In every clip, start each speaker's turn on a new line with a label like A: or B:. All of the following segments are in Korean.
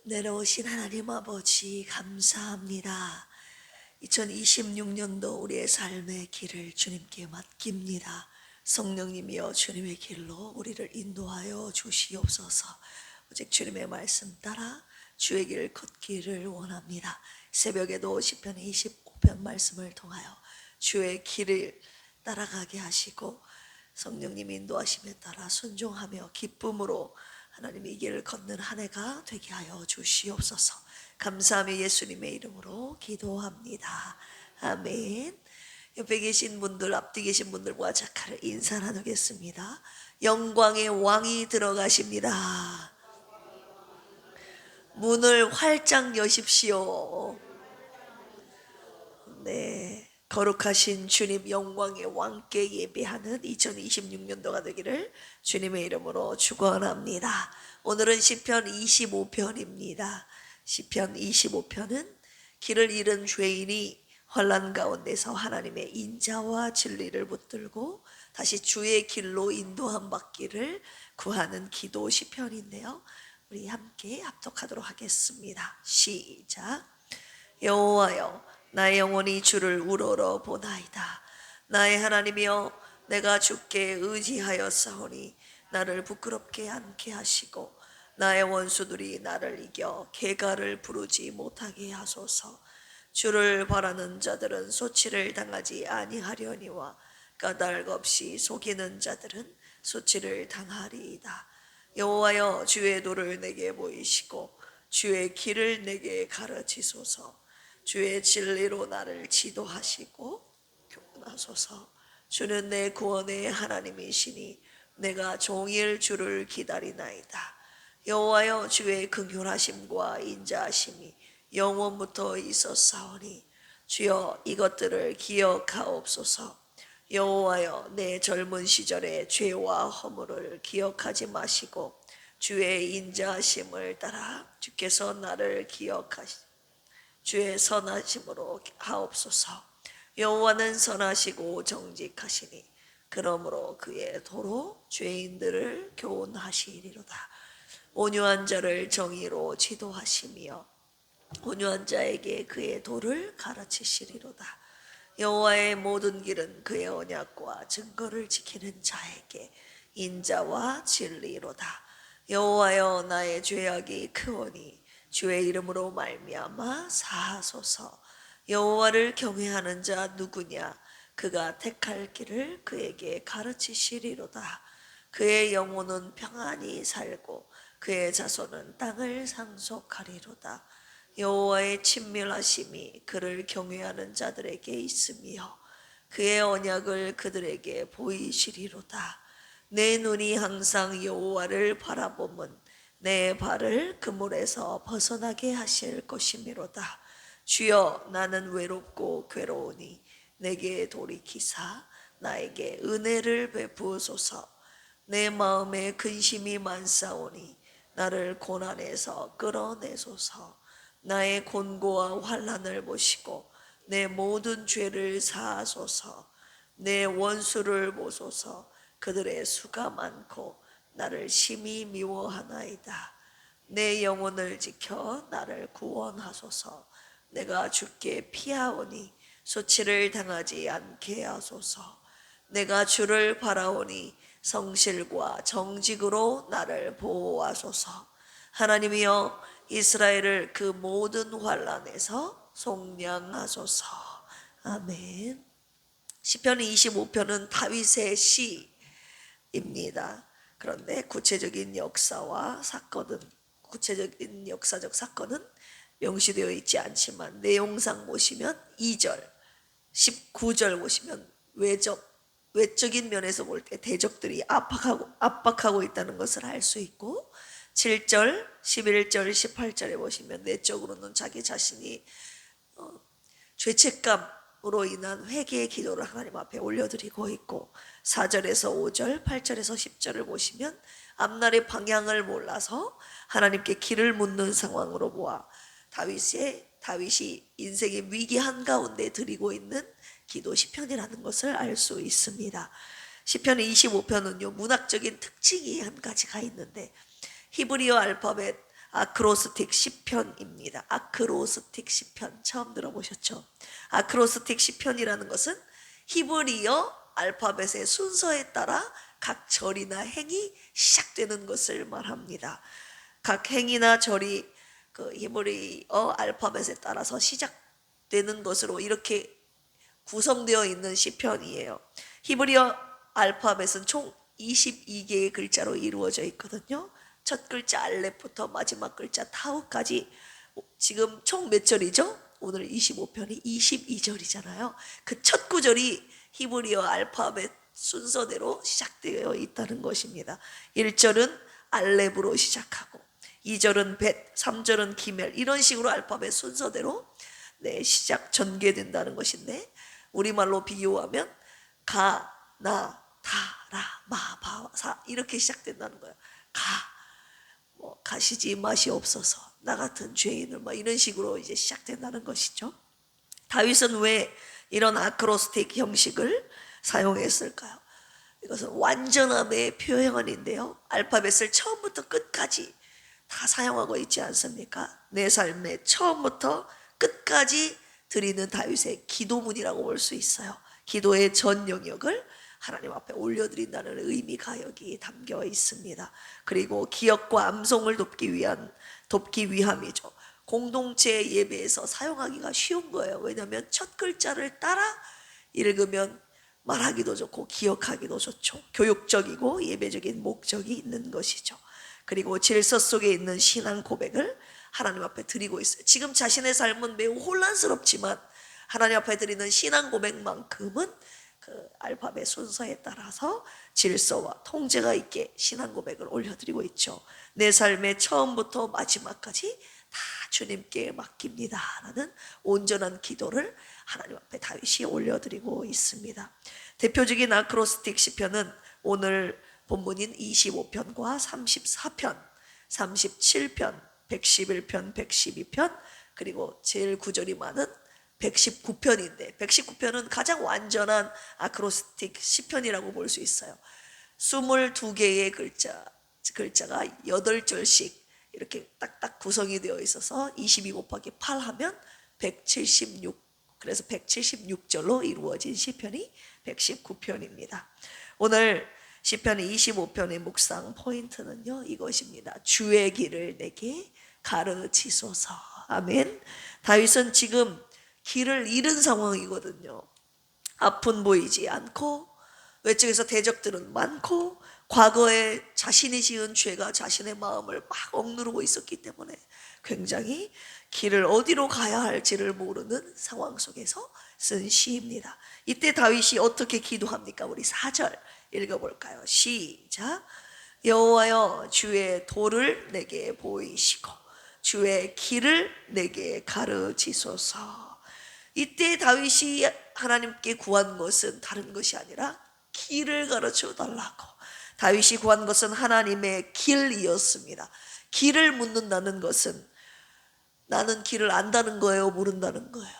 A: 내려오신 하나님 아버지 감사합니다. 2026년도 우리의 삶의 길을 주님께 맡깁니다. 성령님이여 주님의 길로 우리를 인도하여 주시옵소서. 오직 주님의 말씀 따라 주의 길 걷기를 원합니다. 새벽에도 시편 25편 말씀을 통하여 주의 길을 따라가게 하시고 성령님 인도하심에 따라 순종하며 기쁨으로 하나님의 이 길을 걷는 한 해가 되게 하여 주시옵소서. 감사하며 예수님의 이름으로 기도합니다. 아멘. 옆에 계신 분들, 앞뒤 계신 분들과 작가를 인사 나누겠습니다. 영광의 왕이 들어가십니다. 문을 활짝 여십시오. 네, 거룩하신 주님 영광의 왕께 예배하는 2026년도가 되기를 주님의 이름으로 축원합니다. 오늘은 시편 25편입니다. 시편 25편은 길을 잃은 죄인이 환난 가운데서 하나님의 인자와 진리를 붙들고 다시 주의 길로 인도함 받기를 구하는 기도 시편인데요. 우리 함께 합독하도록 하겠습니다. 시작. 여호와여, 나의 영혼이 주를 우러러 보나이다. 나의 하나님이여, 내가 주께 의지하였사오니 나를 부끄럽게 않게 하시고 나의 원수들이 나를 이겨 개가를 부르지 못하게 하소서. 주를 바라는 자들은 소치를 당하지 아니하려니와 까닭 없이 속이는 자들은 소치를 당하리이다. 여호와여, 주의 도를 내게 보이시고 주의 길을 내게 가르치소서. 주의 진리로 나를 지도하시고 교훈하소서. 주는 내 구원의 하나님이시니 내가 종일 주를 기다리나이다. 여호와여, 주의 긍휼하심과 인자하심이 영원부터 있었사오니 주여 이것들을 기억하옵소서. 여호와여, 내 젊은 시절의 죄와 허물을 기억하지 마시고 주의 인자하심을 따라 주께서 나를 기억하시고 주의 선하심으로 하옵소서. 여호와는 선하시고 정직하시니 그러므로 그의 도로 죄인들을 교훈하시리로다. 온유한 자를 정의로 지도하시며 온유한 자에게 그의 도를 가르치시리로다. 여호와의 모든 길은 그의 언약과 증거를 지키는 자에게 인자와 진리로다. 여호와여, 나의 죄악이 크오니 주의 이름으로 말미암아 사하소서. 여호와를 경외하는 자 누구냐? 그가 택할 길을 그에게 가르치시리로다. 그의 영혼은 평안히 살고 그의 자손은 땅을 상속하리로다. 여호와의 친밀하심이 그를 경외하는 자들에게 있으며 그의 언약을 그들에게 보이시리로다. 내 눈이 항상 여호와를 바라보면 내 발을 그물에서 벗어나게 하실 것이미로다. 주여, 나는 외롭고 괴로우니 내게 돌이키사 나에게 은혜를 베푸소서. 내 마음에 근심이 많사오니 나를 고난에서 끌어내소서. 나의 곤고와 환난을 보시고 내 모든 죄를 사하소서. 내 원수를 보소서. 그들의 수가 많고 나를 심히 미워하나이다. 내 영혼을 지켜 나를 구원하소서. 내가 주께 피하오니 소치를 당하지 않게 하소서. 내가 주를 바라오니 성실과 정직으로 나를 보호하소서. 하나님이여, 이스라엘을 그 모든 환난에서 속량하소서. 아멘. 시편 25편은 다윗의 시입니다. 그런데 구체적인 역사적 사건은 명시되어 있지 않지만 내용상 보시면 2절, 19절 보시면 외적인 면에서 볼 때 대적들이 압박하고 있다는 것을 알 수 있고 7절, 11절, 18절에 보시면 내적으로는 자기 자신이 죄책감으로 인한 회개의 기도를 하나님 앞에 올려드리고 있고 4절에서 5절, 8절에서 10절을 보시면 앞날의 방향을 몰라서 하나님께 길을 묻는 상황으로 보아 다윗이 인생의 위기 한가운데 드리고 있는 기도 시편이라는 것을 알 수 있습니다. 시편 25편은요 문학적인 특징이 한 가지가 있는데 히브리어 알파벳 아크로스틱 시편입니다. 아크로스틱 시편 처음 들어보셨죠? 아크로스틱 시편이라는 것은 히브리어 알파벳의 순서에 따라 각 절이나 행이 시작되는 것을 말합니다. 각 행이나 절이 그 히브리어 알파벳에 따라서 시작되는 것으로 이렇게 구성되어 있는 시편이에요. 히브리어 알파벳은 총 22개의 글자로 이루어져 있거든요. 첫 글자 알렙부터 마지막 글자 타우까지 지금 총 몇 절이죠? 오늘 25편이 22절이잖아요. 그 첫 구절이 히브리어 알파벳 순서대로 시작되어 있다는 것입니다. 1절은 알렙으로 시작하고 2절은 벳, 3절은 기멜, 이런 식으로 알파벳 순서대로 시작 전개된다는 것인데, 우리말로 비교하면 가, 나, 다, 라, 마, 바, 사 이렇게 시작된다는 거예요. 가시지 맛이 없어서 나 같은 죄인을 이런 식으로 이제 시작된다는 것이죠. 다윗은 왜 이런 아크로스틱 형식을 사용했을까요? 이것은 완전함의 표현인데요. 알파벳을 처음부터 끝까지 다 사용하고 있지 않습니까? 내 삶의 처음부터 끝까지 드리는 다윗의 기도문이라고 볼 수 있어요. 기도의 전 영역을 하나님 앞에 올려드린다는 의미가 여기 담겨 있습니다. 그리고 기억과 암송을 돕기 위함이죠. 공동체 예배에서 사용하기가 쉬운 거예요. 왜냐하면 첫 글자를 따라 읽으면 말하기도 좋고 기억하기도 좋죠. 교육적이고 예배적인 목적이 있는 것이죠. 그리고 질서 속에 있는 신앙 고백을 하나님 앞에 드리고 있어요. 지금 자신의 삶은 매우 혼란스럽지만 하나님 앞에 드리는 신앙 고백만큼은 그 알파벳 순서에 따라서 질서와 통제가 있게 신앙 고백을 올려드리고 있죠. 내 삶의 처음부터 마지막까지 다 주님께 맡깁니다 라는 온전한 기도를 하나님 앞에 다윗이 올려드리고 있습니다. 대표적인 아크로스틱 시편은 오늘 본문인 25편과 34편, 37편, 111편, 112편, 그리고 제일 구절이 많은 119편인데 119편은 가장 완전한 아크로스틱 시편이라고 볼 수 있어요. 22개의 글자가 8절씩 이렇게 딱딱 구성이 되어 있어서 22 곱하기 8 하면 176, 그래서 176절로 이루어진 시편이 119편입니다. 오늘 시편 25편의 묵상 포인트는요, 이것입니다. 주의 길을 내게 가르치소서. 아멘. 다윗은 지금 길을 잃은 상황이거든요. 앞은 보이지 않고 외적에서 대적들은 많고 과거에 자신이 지은 죄가 자신의 마음을 막 억누르고 있었기 때문에 굉장히 길을 어디로 가야 할지를 모르는 상황 속에서 쓴 시입니다. 이때 다윗이 어떻게 기도합니까? 우리 4절 읽어볼까요? 시작. 여호와여, 주의 도를 내게 보이시고 주의 길을 내게 가르치소서. 이때 다윗이 하나님께 구한 것은 다른 것이 아니라 길을 가르쳐 달라고. 다윗이 구한 것은 하나님의 길이었습니다. 길을 묻는다는 것은 나는 길을 안다는 거예요, 모른다는 거예요?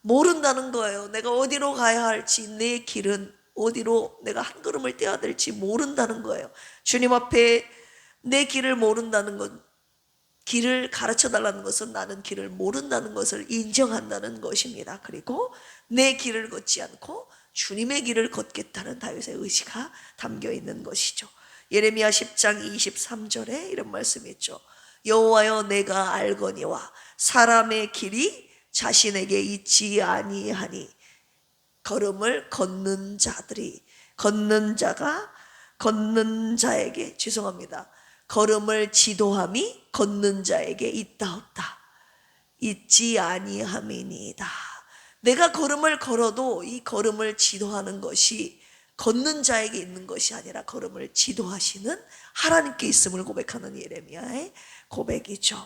A: 모른다는 거예요. 내가 어디로 가야 할지, 내 길은 어디로 내가 한 걸음을 떼야 될지 모른다는 거예요. 주님 앞에 내 길을 모른다는 건, 길을 가르쳐 달라는 것은 나는 길을 모른다는 것을 인정한다는 것입니다. 그리고 내 길을 걷지 않고 주님의 길을 걷겠다는 다윗의 의지가 담겨 있는 것이죠. 예레미야 10장 23절에 이런 말씀이 있죠. 여호와여, 내가 알거니와 사람의 길이 자신에게 있지 아니하니 걸음을 걷는 자에게 걸음을 지도함이 걷는 자에게 있다 없다. 있지 아니함이니이다. 내가 걸음을 걸어도 이 걸음을 지도하는 것이 걷는 자에게 있는 것이 아니라 걸음을 지도하시는 하나님께 있음을 고백하는 예레미야의 고백이죠.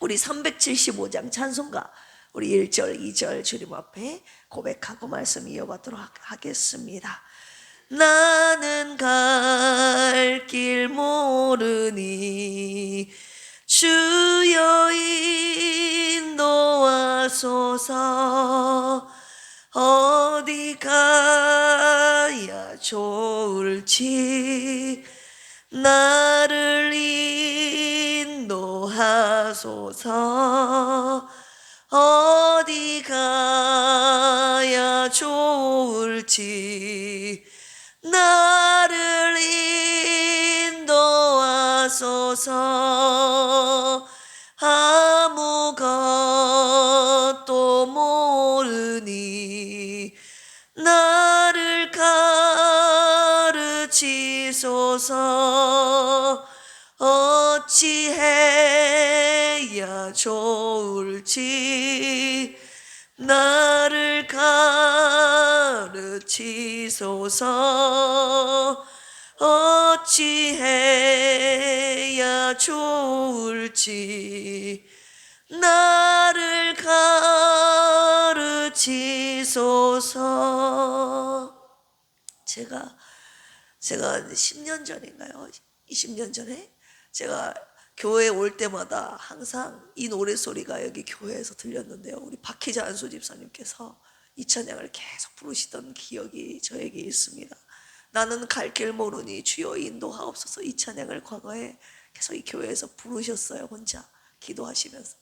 A: 우리 375장 찬송가 우리 1절 2절 주님 앞에 고백하고 말씀 이어가도록 하겠습니다. 나는 갈 길 모르니 주여 인도하소서. 어디 가야 좋을지 나를 인도하소서. 인도하소서. 어디 가야 좋을지 나를 인도하소서. 아무것도 모르니 나를 가르치소서. 어찌해야 좋을지 나를 가르치소서. 어찌해야 좋을지 나를 가르치소서. 제가 10년 전인가요? 20년 전에 제가 교회에 올 때마다 항상 이 노래소리가 여기 교회에서 들렸는데요. 우리 박희자 안수 집사님께서 이 찬양을 계속 부르시던 기억이 저에게 있습니다. 나는 갈 길 모르니 주여 인도하옵소서. 이 찬양을 과거에 계속 이 교회에서 부르셨어요. 혼자 기도하시면서.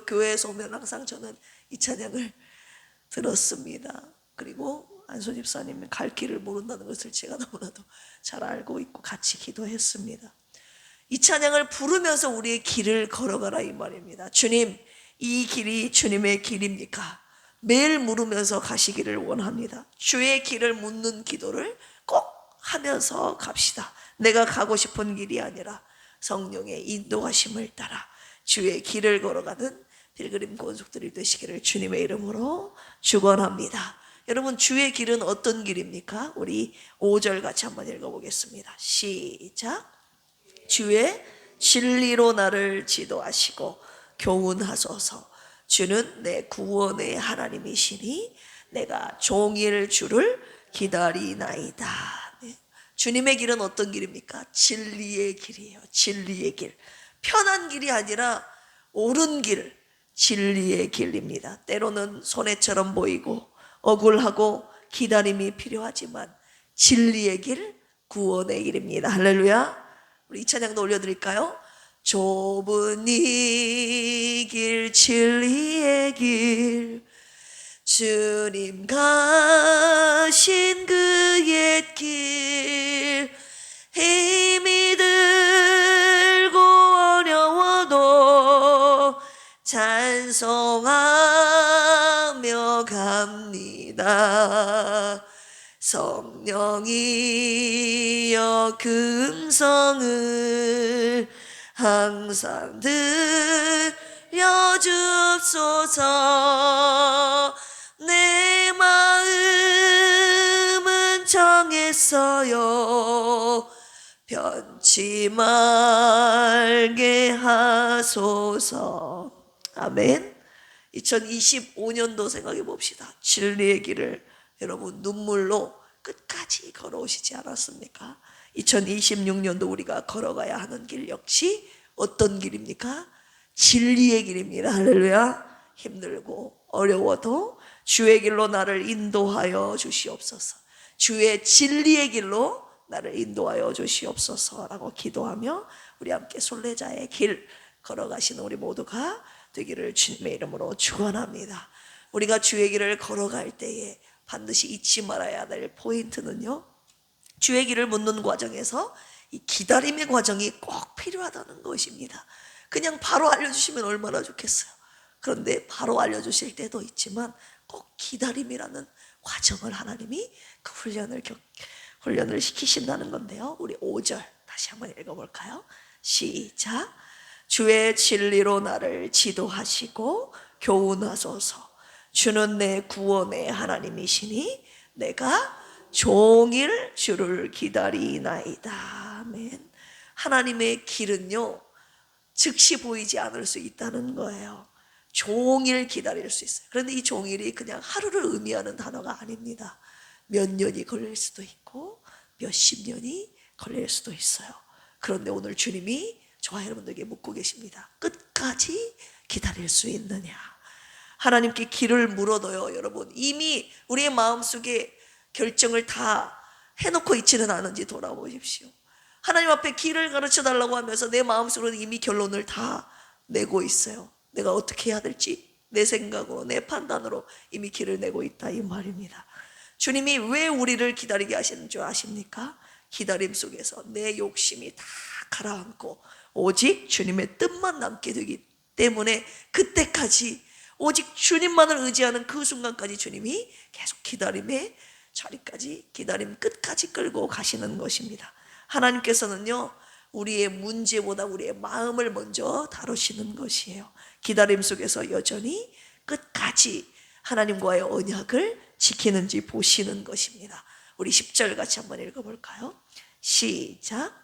A: 교회에서 오면 항상 저는 이 찬양을 들었습니다. 그리고 안수 집사님은 갈 길을 모른다는 것을 제가 너무나도 잘 알고 있고 같이 기도했습니다. 이 찬양을 부르면서 우리의 길을 걸어가라 이 말입니다. 주님, 이 길이 주님의 길입니까? 매일 물으면서 가시기를 원합니다. 주의 길을 묻는 기도를 꼭 하면서 갑시다. 내가 가고 싶은 길이 아니라 성령의 인도하심을 따라 주의 길을 걸어가는 필그림 권속들이 되시기를 주님의 이름으로 축원합니다. 여러분, 주의 길은 어떤 길입니까? 우리 5절 같이 한번 읽어보겠습니다. 시작. 주의 진리로 나를 지도하시고 교훈하소서. 주는 내 구원의 하나님이시니 내가 종일 주를 기다리나이다. 네. 주님의 길은 어떤 길입니까? 진리의 길이에요. 진리의 길. 편한 길이 아니라 옳은 길, 진리의 길입니다. 때로는 손해처럼 보이고 억울하고 기다림이 필요하지만 진리의 길, 구원의 길입니다. 할렐루야. 우리 이 찬양도 올려드릴까요? 좁은 이 길, 진리의 길, 주님 가신 그 옛길, 힘이 들고 어려워도 찬송하며 갑니다. 성령이여 금성을 항상 들려줍소서. 내 마음은 정했어요. 변치 말게 하소서. 아멘. 2025년도 생각해 봅시다. 진리의 길을 여러분 눈물로 끝까지 걸어오시지 않았습니까? 2026년도 우리가 걸어가야 하는 길 역시 어떤 길입니까? 진리의 길입니다. 할렐루야. 힘들고 어려워도 주의 길로 나를 인도하여 주시옵소서. 주의 진리의 길로 나를 인도하여 주시옵소서라고 기도하며 우리 함께 순례자의 길 걸어가시는 우리 모두가 되기를 주님의 이름으로 축원합니다. 우리가 주의 길을 걸어갈 때에 반드시 잊지 말아야 될 포인트는요, 주의 길을 묻는 과정에서 이 기다림의 과정이 꼭 필요하다는 것입니다. 그냥 바로 알려주시면 얼마나 좋겠어요. 그런데 바로 알려주실 때도 있지만 꼭 기다림이라는 과정을 하나님이 그 훈련을 시키신다는 건데요. 우리 5절 다시 한번 읽어볼까요? 시작. 주의 진리로 나를 지도하시고 교훈하소서. 주는 내 구원의 하나님이시니 내가 종일 주를 기다리나이다. 아멘. 하나님의 길은요, 즉시 보이지 않을 수 있다는 거예요. 종일 기다릴 수 있어요. 그런데 이 종일이 그냥 하루를 의미하는 단어가 아닙니다. 몇 년이 걸릴 수도 있고 몇십 년이 걸릴 수도 있어요. 그런데 오늘 주님이 저와 여러분들에게 묻고 계십니다. 끝까지 기다릴 수 있느냐? 하나님께 길을 물어도요, 여러분 이미 우리의 마음속에 결정을 다 해놓고 있지는 않은지 돌아보십시오. 하나님 앞에 길을 가르쳐 달라고 하면서 내 마음속으로는 이미 결론을 다 내고 있어요. 내가 어떻게 해야 될지 내 생각으로, 내 판단으로 이미 길을 내고 있다, 이 말입니다. 주님이 왜 우리를 기다리게 하시는 줄 아십니까? 기다림 속에서 내 욕심이 다 가라앉고 오직 주님의 뜻만 남게 되기 때문에, 그때까지 오직 주님만을 의지하는 그 순간까지 주님이 계속 기다림의 자리까지, 기다림 끝까지 끌고 가시는 것입니다. 하나님께서는요, 우리의 문제보다 우리의 마음을 먼저 다루시는 것이에요. 기다림 속에서 여전히 끝까지 하나님과의 언약을 지키는지 보시는 것입니다. 우리 10절 같이 한번 읽어볼까요? 시작.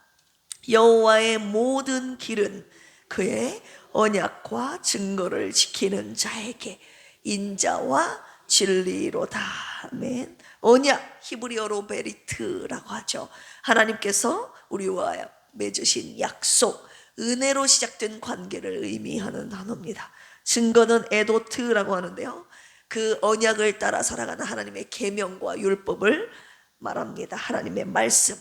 A: 여호와의 모든 길은 그의 언약과 증거를 지키는 자에게 인자와 진리로다. 아멘. 언약, 히브리어로 베리트라고 하죠. 하나님께서 우리와 맺으신 약속, 은혜로 시작된 관계를 의미하는 단어입니다. 증거는 에도트라고 하는데요, 그 언약을 따라 살아가는 하나님의 계명과 율법을 말합니다. 하나님의 말씀.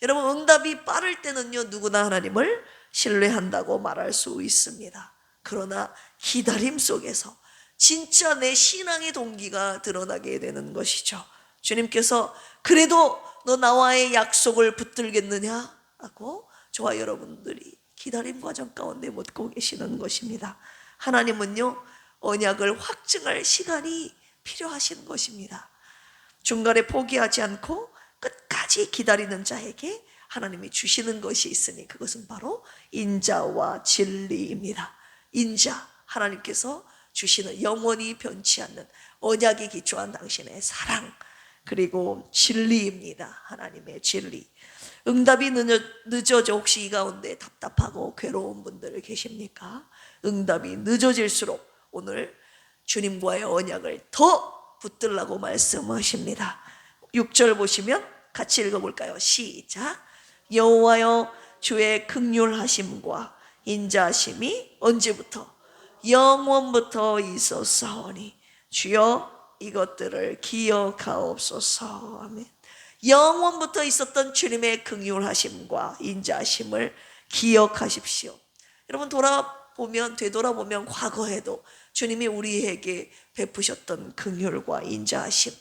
A: 여러분, 응답이 빠를 때는요, 누구나 하나님을 신뢰한다고 말할 수 있습니다. 그러나 기다림 속에서 진짜 내 신앙의 동기가 드러나게 되는 것이죠. 주님께서 그래도 너 나와의 약속을 붙들겠느냐? 라고 저와 여러분들이 기다림 과정 가운데 묻고 계시는 것입니다. 하나님은요, 언약을 확증할 시간이 필요하신 것입니다. 중간에 포기하지 않고 끝까지 기다리는 자에게 하나님이 주시는 것이 있으니 그것은 바로 인자와 진리입니다. 인자, 하나님께서 주시는 영원히 변치 않는 언약이 기초한 당신의 사랑, 그리고 진리입니다. 하나님의 진리. 응답이 늦어져 혹시 이 가운데 답답하고 괴로운 분들 계십니까? 응답이 늦어질수록 오늘 주님과의 언약을 더 붙들라고 말씀하십니다. 6절 보시면 같이 읽어볼까요? 시작. 여호와여, 주의 긍휼하심과 인자하심이 언제부터? 영원부터 있었사오니 주여 이것들을 기억하옵소서. 아멘. 영원부터 있었던 주님의 긍휼하심과 인자하심을 기억하십시오. 여러분, 되돌아보면 과거에도 주님이 우리에게 베푸셨던 긍휼과 인자하심,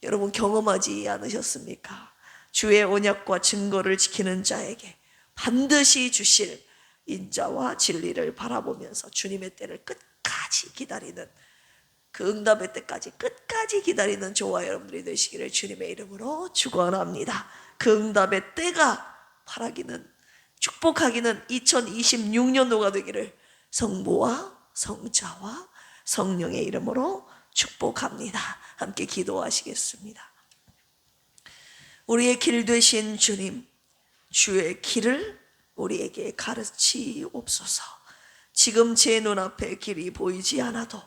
A: 여러분 경험하지 않으셨습니까? 주의 언약과 증거를 지키는 자에게 반드시 주실 인자와 진리를 바라보면서 주님의 때를 끝까지 기다리는, 그 응답의 때까지 끝까지 기다리는 저와 여러분들이 되시기를 주님의 이름으로 축원합니다. 그 응답의 때가 바라기는, 축복하기는 2026년도가 되기를 성부와 성자와 성령의 이름으로 축복합니다. 함께 기도하시겠습니다. 우리의 길 되신 주님, 주의 길을 우리에게 가르치옵소서. 지금 제 눈앞에 길이 보이지 않아도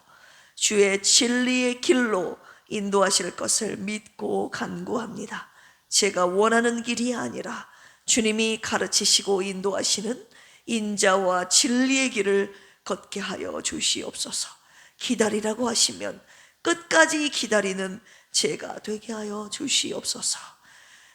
A: 주의 진리의 길로 인도하실 것을 믿고 간구합니다. 제가 원하는 길이 아니라 주님이 가르치시고 인도하시는 인자와 진리의 길을 걷게 하여 주시옵소서. 기다리라고 하시면 끝까지 기다리는 제가 되게 하여 주시옵소서.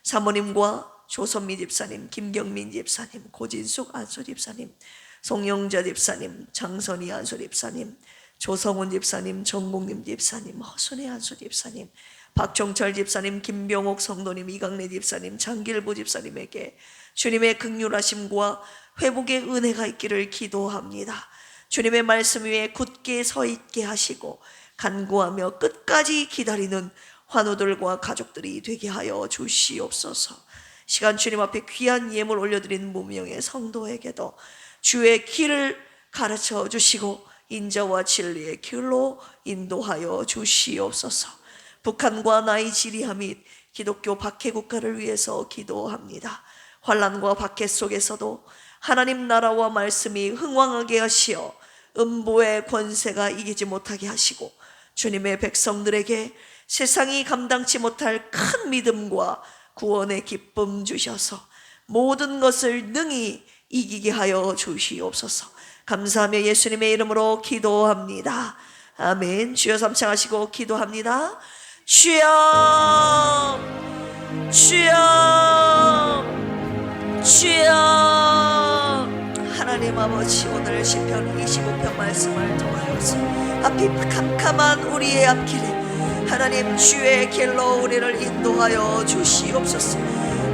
A: 사모님과 조선미 집사님, 김경민 집사님, 고진숙 안수 집사님, 송영자 집사님, 장선희 안수 집사님, 조성훈 집사님, 정국님 집사님, 허순희 안수 집사님, 박종철 집사님, 김병옥 성도님, 이강래 집사님, 장길부 집사님에게 주님의 긍휼하심과 회복의 은혜가 있기를 기도합니다. 주님의 말씀 위에 굳게 서 있게 하시고 간구하며 끝까지 기다리는 환우들과 가족들이 되게 하여 주시옵소서. 시간 주님 앞에 귀한 예물 올려드린 무명의 성도에게도 주의 길을 가르쳐 주시고 인자와 진리의 길로 인도하여 주시옵소서. 북한과 나이지리아 및 기독교 박해 국가를 위해서 기도합니다. 환난과 박해 속에서도 하나님 나라와 말씀이 흥왕하게 하시어 음보의 권세가 이기지 못하게 하시고 주님의 백성들에게 세상이 감당치 못할 큰 믿음과 구원의 기쁨 주셔서 모든 것을 능히 이기게 하여 주시옵소서. 감사하며 예수님의 이름으로 기도합니다. 아멘. 주여 삼창하시고 기도합니다. 주여, 주여, 주여. 하나님 하나님 아버지, 오늘 시편 25편 말씀을 통하여서 앞이 캄캄한 우리의 앞길에 하나님 주의 길로 우리를 인도하여 주시옵소서.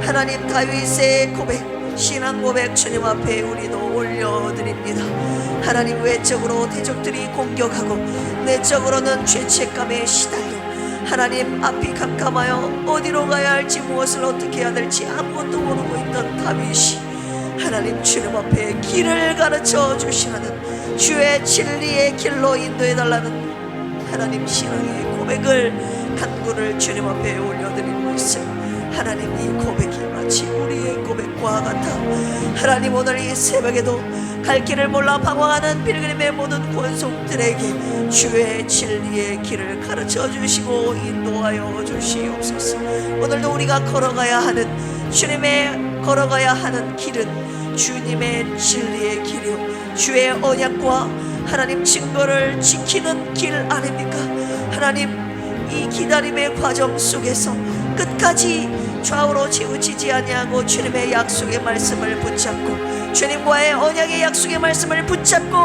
A: 하나님 다윗의 고백, 신앙 고백 주님 앞에 우리도 올려드립니다. 하나님 외적으로 대적들이 공격하고 내적으로는 죄책감에 시달려 하나님 앞이 캄캄하여 어디로 가야 할지 무엇을 어떻게 해야 될지 아무것도 모르고 있던 다윗이 하나님 주님 앞에 길을 가르쳐 주시는 주의 진리의 길로 인도해달라는 하나님 신앙의 고백을 간구를 주님 앞에 올려드리고 있어요. 하나님 이 고백이 마치 우리의 고백과 같아 하나님 오늘 이 새벽에도 갈 길을 몰라 방황하는 빌그림의 모든 권속들에게 주의 진리의 길을 가르쳐 주시고 인도하여 주시옵소서. 오늘도 우리가 걸어가야 하는 주님의 걸어가야 하는 길은 주님의 진리의 길이요 주의 언약과 하나님 증거를 지키는 길 아닙니까? 하나님 이 기다림의 과정 속에서 끝까지 좌우로 치우치지 아니하고 주님의 약속의 말씀을 붙잡고 주님과의 언약의 약속의 말씀을 붙잡고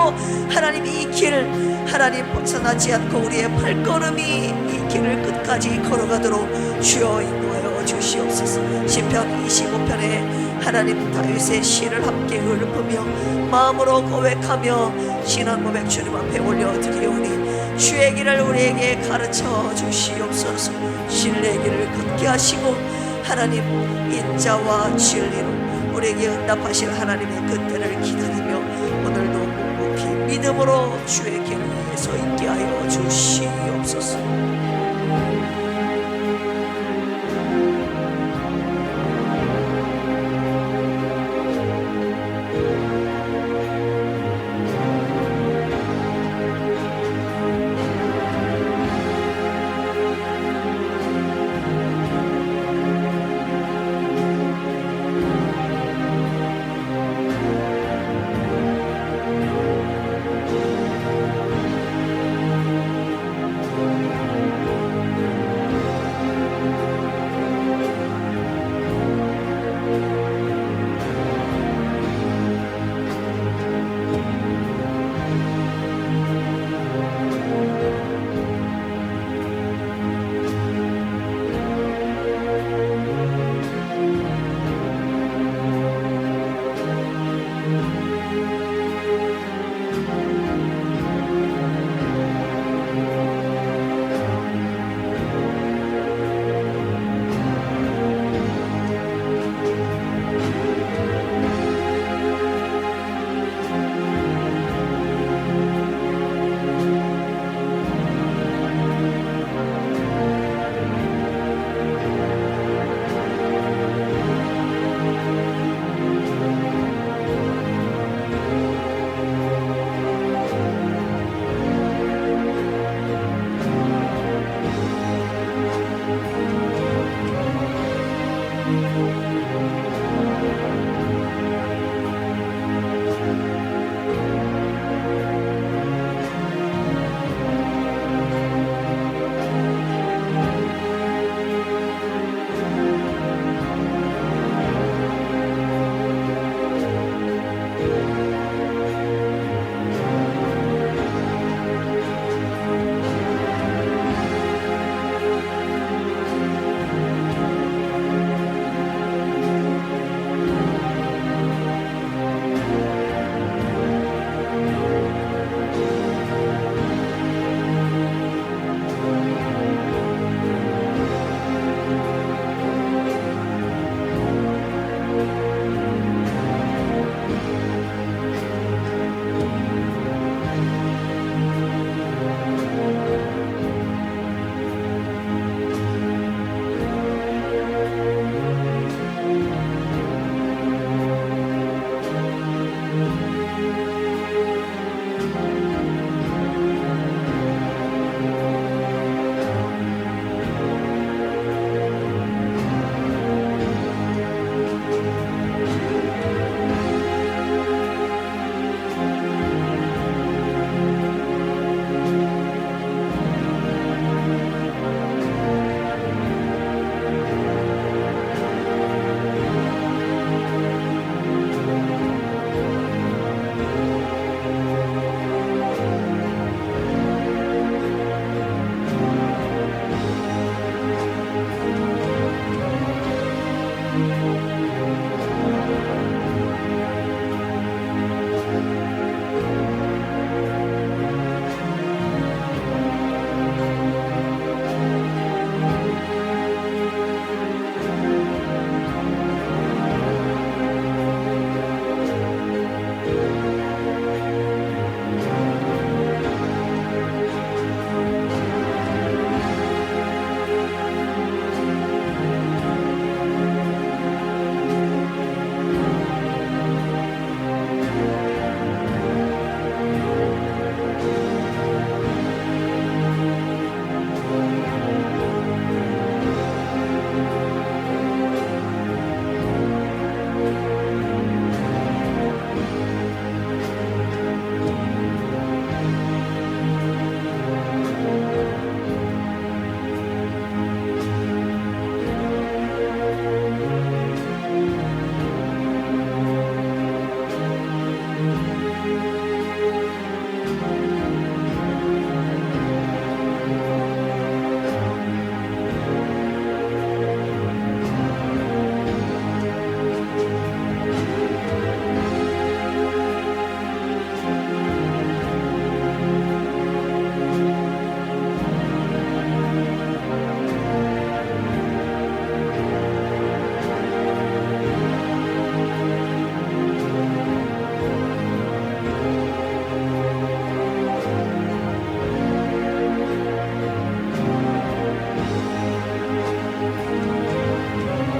A: 하나님 이 길 하나님 벗어나지 않고 우리의 발걸음이 이 길을 끝까지 걸어가도록 주여 인도하여 주시옵소서. 시편 25편에 하나님 다윗의 시를 함께 읊으며 마음으로 고백하며 신앙 고백 주님 앞에 올려드리오니 주의 길을 우리에게 가르쳐 주시옵소서. 진리의 길을 걷게 하시고 하나님 인자와 진리로 우리에게 응답하실 하나님의 그때를 기다리며 오늘도 묵묵히 믿음으로 주의 길을 위해 서 있게 하여 주시옵소서.